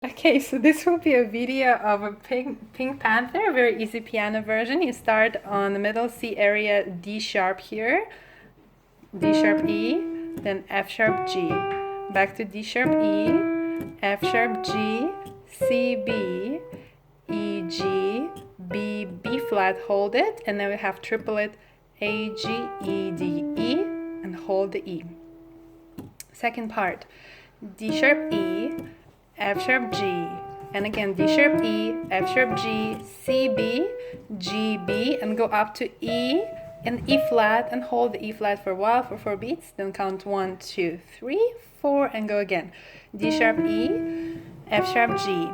Okay, so this will be a video of a Pink Panther, a very easy piano version. You start on the middle C area, D sharp here, D sharp E, then F sharp G, back to D sharp E, F sharp G, C B, E G, B, B flat, hold it, and then we have triplet A, G, E, D, E, and hold the E. Second part, D sharp E, F sharp G, and again D sharp E, F sharp G, C B, G B, and go up to E and E flat and hold the E flat for a while for 4 beats. Then count 1, 2, 3, 4, and go again. D sharp E, F sharp G,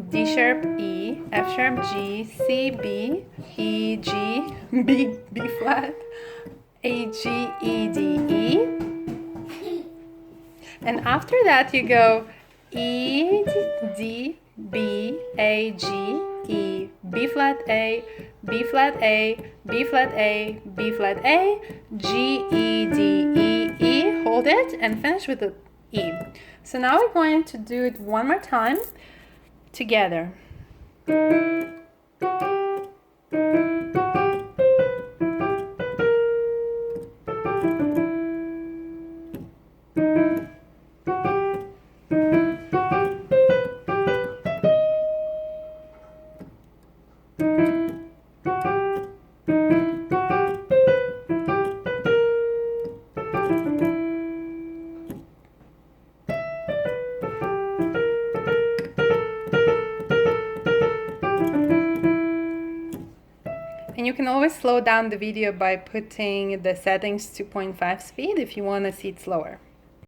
D sharp E, F sharp G, C B, E G, B B flat, A G E D E, and after that you go E, D, B, A, G, E, B flat A, B flat A, B flat A, B flat A, G, E, D, E, E, hold it, and finish with the E. So now we're going to do it one more time together. And you can always slow down the video by putting the settings to 0.5 speed if you want to see it slower.